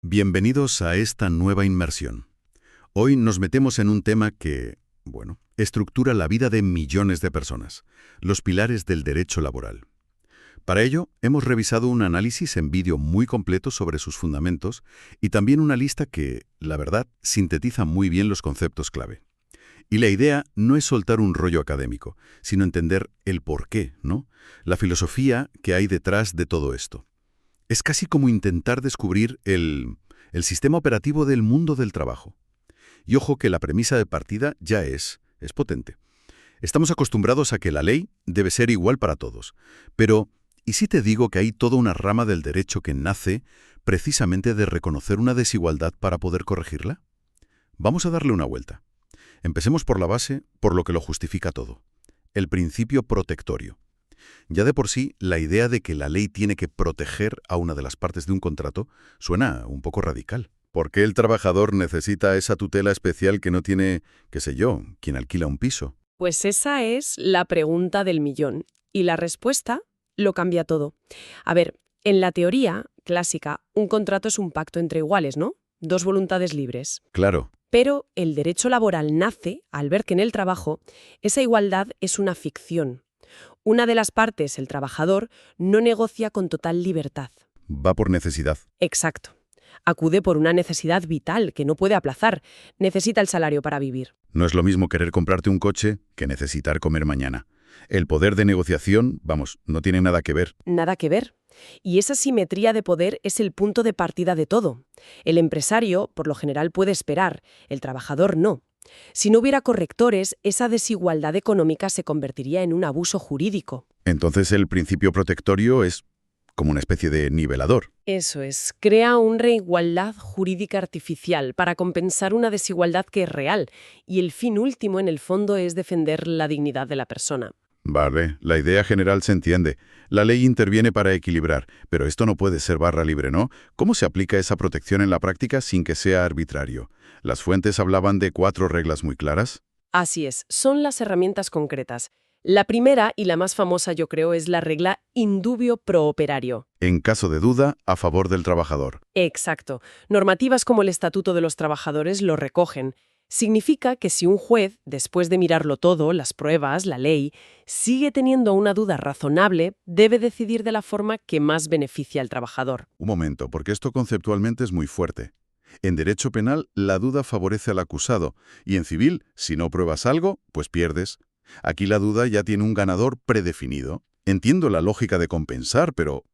Bienvenidos a esta nueva inmersión. Hoy nos metemos en un tema que, estructura la vida de millones de personas, los pilares del derecho laboral. Para ello, hemos revisado un análisis en vídeo muy completo sobre sus fundamentos y también una lista que, la verdad, sintetiza muy bien los conceptos clave. Y la idea no es soltar un rollo académico, sino entender el porqué, ¿no? La filosofía que hay detrás de todo esto. Es casi como intentar descubrir el sistema operativo del mundo del trabajo. Y ojo que la premisa de partida ya es potente. Estamos acostumbrados a que la ley debe ser igual para todos. Pero, ¿y si te digo que hay toda una rama del derecho que nace precisamente de reconocer una desigualdad para poder corregirla? Vamos a darle una vuelta. Empecemos por la base, por lo que lo justifica todo. El principio protectorio. Ya de por sí, la idea de que la ley tiene que proteger a una de las partes de un contrato suena un poco radical. ¿Por qué el trabajador necesita esa tutela especial que no tiene, qué sé yo, quien alquila un piso? Pues esa es la pregunta del millón. Y la respuesta lo cambia todo. A ver, en la teoría clásica, un contrato es un pacto entre iguales, ¿no? Dos voluntades libres. Claro, Pero el derecho laboral nace al ver que en el trabajo esa igualdad es una ficción. Una de las partes, el trabajador, no negocia con total libertad. va por necesidad. Exacto. Acude por una necesidad vital que no puede aplazar. Necesita el salario para vivir. No es lo mismo querer comprarte un coche que necesitar comer mañana. El poder de negociación, no tiene nada que ver. Nada que ver. Y esa simetría de poder es el punto de partida de todo. El empresario, por lo general, puede esperar, el trabajador no. Si no hubiera correctores, esa desigualdad económica se convertiría en un abuso jurídico. Entonces el principio protectorio es como una especie de nivelador. Eso es, crea una reigualdad jurídica artificial para compensar una desigualdad que es real, y el fin último, en el fondo, es defender la dignidad de la persona. Vale, la idea general se entiende. La ley interviene para equilibrar, pero esto no puede ser barra libre, ¿no? ¿Cómo se aplica esa protección en la práctica sin que sea arbitrario? Las fuentes hablaban de 4 reglas muy claras. Así es, son las herramientas concretas. La primera y la más famosa, yo creo, es la regla in dubio pro operario. En caso de duda, a favor del trabajador. Exacto. Normativas como el Estatuto de los Trabajadores lo recogen. Significa que si un juez, después de mirarlo todo, las pruebas, la ley, sigue teniendo una duda razonable, debe decidir de la forma que más beneficia al trabajador. Un momento, porque esto conceptualmente es muy fuerte. En derecho penal, la duda favorece al acusado, y en civil, si no pruebas algo, pues pierdes. Aquí la duda ya tiene un ganador predefinido. Entiendo la lógica de compensar, pero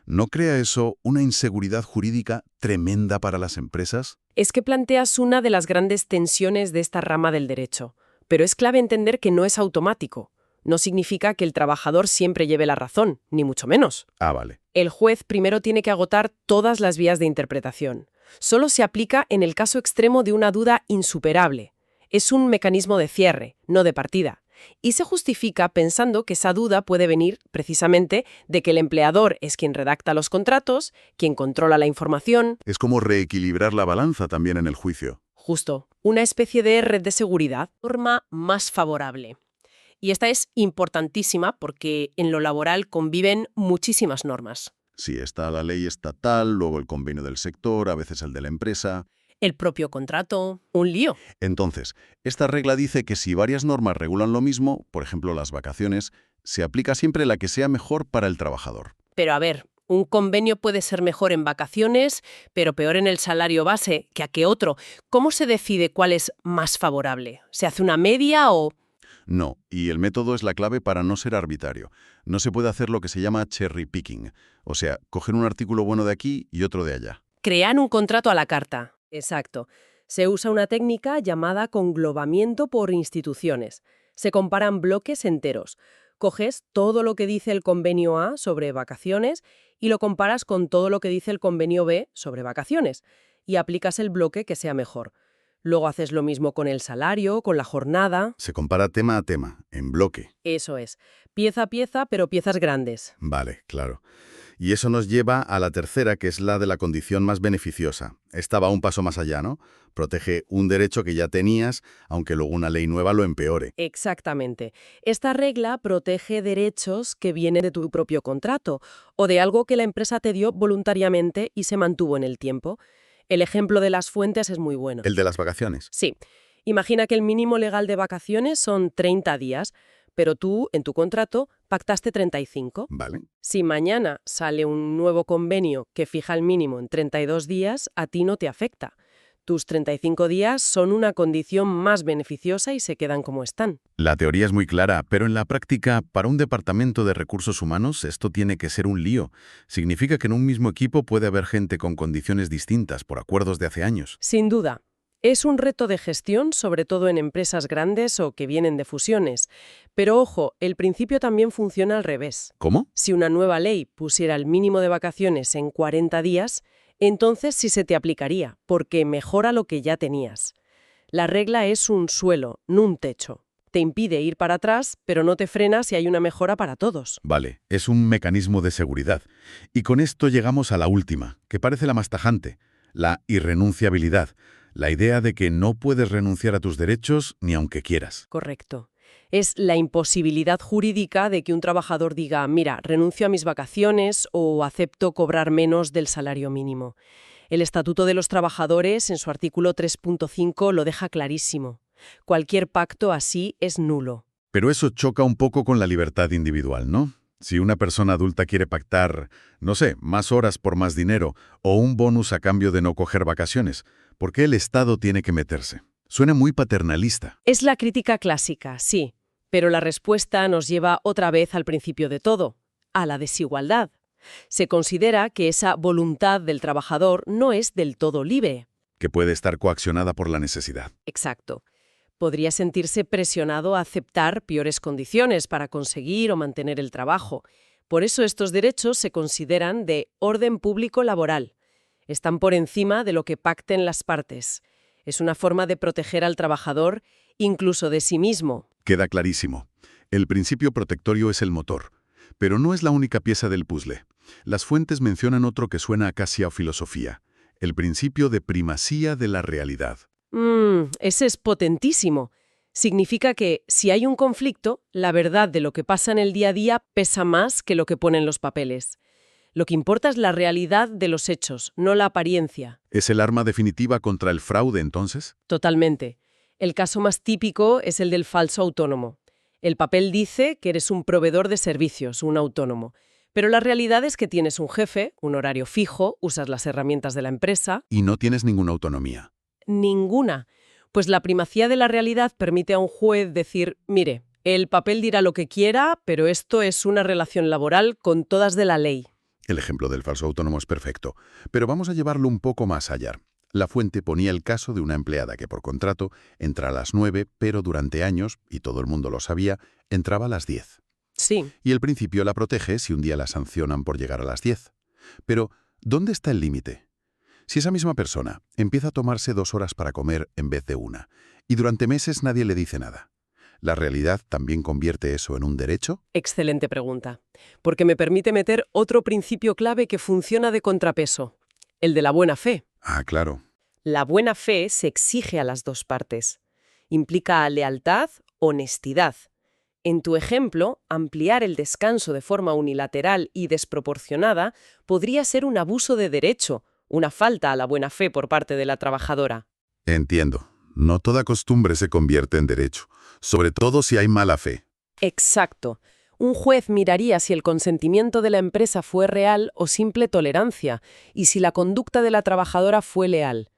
¿no crea eso una inseguridad jurídica tremenda para las empresas? Es que planteas una de las grandes tensiones de esta rama del derecho, pero es clave entender que no es automático. No significa que el trabajador siempre lleve la razón, ni mucho menos. Ah, vale. El juez primero tiene que agotar todas las vías de interpretación. Solo se aplica en el caso extremo de una duda insuperable. Es un mecanismo de cierre, no de partida. Y se justifica pensando que esa duda puede venir precisamente de que el empleador es quien redacta los contratos, quien controla la información. Es como reequilibrar la balanza también en el juicio. Justo, una especie de red de seguridad, forma más favorable. Y esta es importantísima porque en lo laboral conviven muchísimas normas. Sí, está la ley estatal, luego el convenio del sector, a veces el de la empresa. El propio contrato, un lío. Entonces, esta regla dice que si varias normas regulan lo mismo, por ejemplo las vacaciones, se aplica siempre la que sea mejor para el trabajador. Pero a ver, un convenio puede ser mejor en vacaciones, pero peor en el salario base que a que otro. ¿Cómo se decide cuál es más favorable? ¿Se hace una media o...? No, y el método es la clave para no ser arbitrario. No se puede hacer lo que se llama cherry picking, o sea, coger un artículo bueno de aquí y otro de allá. Crean un contrato a la carta. Exacto. Se usa una técnica llamada conglobamiento por instituciones. Se comparan bloques enteros. Coges todo lo que dice el convenio A sobre vacaciones y lo comparas con todo lo que dice el convenio B sobre vacaciones y aplicas el bloque que sea mejor. Luego haces lo mismo con el salario, con la jornada. Se compara tema a tema, en bloque. Eso es. Pieza a pieza, pero piezas grandes. Vale, claro. Y eso nos lleva a la tercera, que es la de la condición más beneficiosa. Esta va un paso más allá, ¿no? Protege un derecho que ya tenías, aunque luego una ley nueva lo empeore. Exactamente. Esta regla protege derechos que vienen de tu propio contrato o de algo que la empresa te dio voluntariamente y se mantuvo en el tiempo. El ejemplo de las fuentes es muy bueno. El de las vacaciones. Sí. Imagina que el mínimo legal de vacaciones son 30 días, pero tú, en tu contrato, pactaste 35. Vale. Si mañana sale un nuevo convenio que fija el mínimo en 32 días, a ti no te afecta. Tus 35 días son una condición más beneficiosa y se quedan como están. La teoría es muy clara, pero en la práctica, para un departamento de recursos humanos, esto tiene que ser un lío. Significa que en un mismo equipo puede haber gente con condiciones distintas por acuerdos de hace años. Sin duda. Es un reto de gestión, sobre todo en empresas grandes o que vienen de fusiones. Pero ojo, el principio también funciona al revés. ¿Cómo? Si una nueva ley pusiera el mínimo de vacaciones en 40 días, entonces sí se te aplicaría, porque mejora lo que ya tenías. La regla es un suelo, no un techo. Te impide ir para atrás, pero no te frena si hay una mejora para todos. Vale, es un mecanismo de seguridad. Y con esto llegamos a la última, que parece la más tajante, la irrenunciabilidad. La idea de que no puedes renunciar a tus derechos ni aunque quieras. Correcto. Es la imposibilidad jurídica de que un trabajador diga, mira, renuncio a mis vacaciones o acepto cobrar menos del salario mínimo. El Estatuto de los Trabajadores, en su artículo 3.5, lo deja clarísimo. Cualquier pacto así es nulo. Pero eso choca un poco con la libertad individual, ¿no? Si una persona adulta quiere pactar, no sé, más horas por más dinero o un bonus a cambio de no coger vacaciones, ¿por qué el Estado tiene que meterse? Suena muy paternalista. Es la crítica clásica, sí, pero la respuesta nos lleva otra vez al principio de todo, a la desigualdad. Se considera que esa voluntad del trabajador no es del todo libre. Que puede estar coaccionada por la necesidad. Exacto. Podría sentirse presionado a aceptar peores condiciones para conseguir o mantener el trabajo. Por eso estos derechos se consideran de orden público laboral. Están por encima de lo que pacten las partes. Es una forma de proteger al trabajador, incluso de sí mismo. Queda clarísimo. El principio protectorio es el motor, pero no es la única pieza del puzzle. Las fuentes mencionan otro que suena casi a filosofía, el principio de primacía de la realidad. Ese es potentísimo. Significa que, si hay un conflicto, la verdad de lo que pasa en el día a día pesa más que lo que pone en los papeles. Lo que importa es la realidad de los hechos, no la apariencia. ¿Es el arma definitiva contra el fraude, entonces? Totalmente. El caso más típico es el del falso autónomo. El papel dice que eres un proveedor de servicios, un autónomo. Pero la realidad es que tienes un jefe, un horario fijo, usas las herramientas de la empresa. Y no tienes ninguna autonomía. Ninguna. Pues la primacía de la realidad permite a un juez decir, mire, el papel dirá lo que quiera, pero esto es una relación laboral con todas de la ley. El ejemplo del falso autónomo es perfecto, pero vamos a llevarlo un poco más allá. La fuente ponía el caso de una empleada que por contrato entra a las 9, pero durante años, y todo el mundo lo sabía, entraba a las 10. Sí. Y el principio la protege si un día la sancionan por llegar a las 10. Pero, ¿dónde está el límite? Si esa misma persona empieza a tomarse 2 horas para comer en vez de 1, y durante meses nadie le dice nada, ¿la realidad también convierte eso en un derecho? Excelente pregunta, porque me permite meter otro principio clave que funciona de contrapeso, el de la buena fe. Ah, claro. La buena fe se exige a las dos partes. Implica lealtad, honestidad. En tu ejemplo, ampliar el descanso de forma unilateral y desproporcionada podría ser un abuso de derecho, una falta a la buena fe por parte de la trabajadora. Entiendo. No toda costumbre se convierte en derecho, sobre todo si hay mala fe. Exacto. Un juez miraría si el consentimiento de la empresa fue real o simple tolerancia, y si la conducta de la trabajadora fue leal.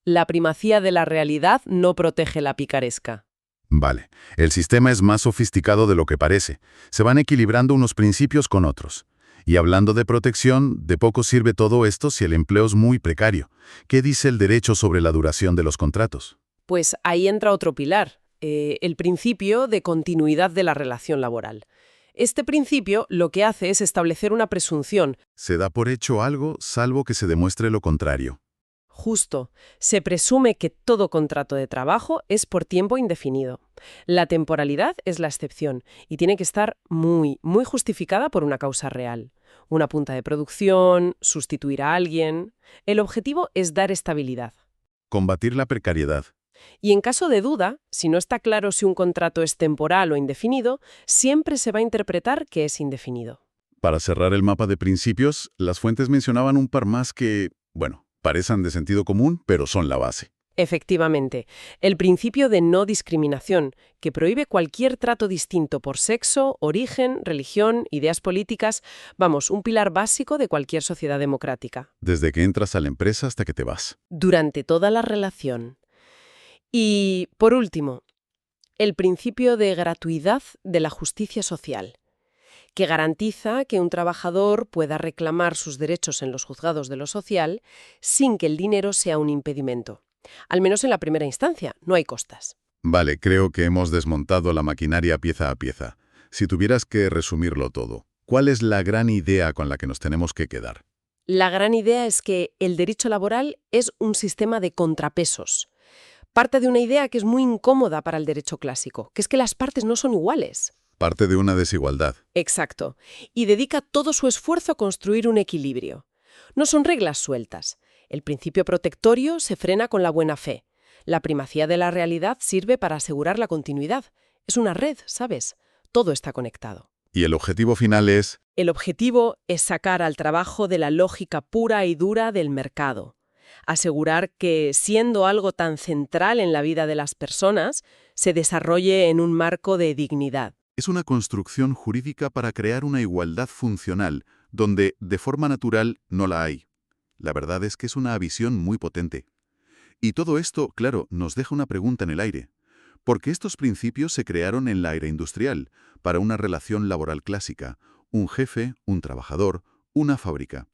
La primacía de la realidad no protege la picaresca. Vale, el sistema es más sofisticado de lo que parece. Se van equilibrando unos principios con otros. Y hablando de protección, de poco sirve todo esto si el empleo es muy precario. ¿Qué dice el derecho sobre la duración de los contratos? Pues ahí entra otro pilar, el principio de continuidad de la relación laboral. Este principio lo que hace es establecer una presunción. Se da por hecho algo salvo que se demuestre lo contrario. Justo, se presume que todo contrato de trabajo es por tiempo indefinido. La temporalidad es la excepción y tiene que estar muy justificada por una causa real. Una punta de producción, sustituir a alguien. El objetivo es dar estabilidad. Combatir la precariedad. Y en caso de duda, si no está claro si un contrato es temporal o indefinido, siempre se va a interpretar que es indefinido. Para cerrar el mapa de principios, las fuentes mencionaban un par más que, bueno, Parecen de sentido común, pero son la base. Efectivamente, el principio de no discriminación, que prohíbe cualquier trato distinto por sexo, origen, religión, ideas políticas, vamos, un pilar básico de cualquier sociedad democrática. Desde que entras a la empresa hasta que te vas. Durante toda la relación. Y, por último, el principio de gratuidad de la justicia social, que garantiza que un trabajador pueda reclamar sus derechos en los juzgados de lo social sin que el dinero sea un impedimento. Al menos en la primera instancia, no hay costas. Vale, creo que hemos desmontado la maquinaria pieza a pieza. Si tuvieras que resumirlo todo, ¿cuál es la gran idea con la que nos tenemos que quedar? La gran idea es que el derecho laboral es un sistema de contrapesos. Parte de una idea que es muy incómoda para el derecho clásico, que es que las partes no son iguales. Parte de una desigualdad. Exacto. Y dedica todo su esfuerzo a construir un equilibrio. No son reglas sueltas. El principio protectorio se frena con la buena fe. La primacía de la realidad sirve para asegurar la continuidad. Es una red, ¿sabes? Todo está conectado. Y el objetivo final es... El objetivo es sacar al trabajo de la lógica pura y dura del mercado. Asegurar que, siendo algo tan central en la vida de las personas, se desarrolle en un marco de dignidad. Es una construcción jurídica para crear una igualdad funcional, donde, de forma natural, no la hay. La verdad es que es una visión muy potente. Y todo esto, claro, nos deja una pregunta en el aire. ¿Por qué estos principios se crearon en la era industrial, para una relación laboral clásica? Un jefe, un trabajador, una fábrica.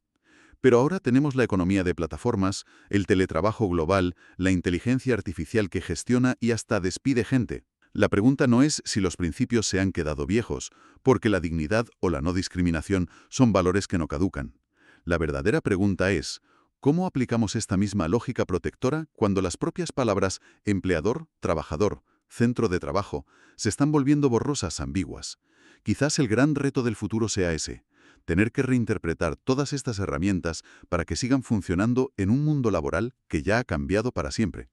Pero ahora tenemos la economía de plataformas, el teletrabajo global, la inteligencia artificial que gestiona y hasta despide gente. La pregunta no es si los principios se han quedado viejos, porque la dignidad o la no discriminación son valores que no caducan. La verdadera pregunta es, ¿cómo aplicamos esta misma lógica protectora cuando las propias palabras empleador, trabajador, centro de trabajo se están volviendo borrosas, ambiguas? Quizás el gran reto del futuro sea ese, tener que reinterpretar todas estas herramientas para que sigan funcionando en un mundo laboral que ya ha cambiado para siempre.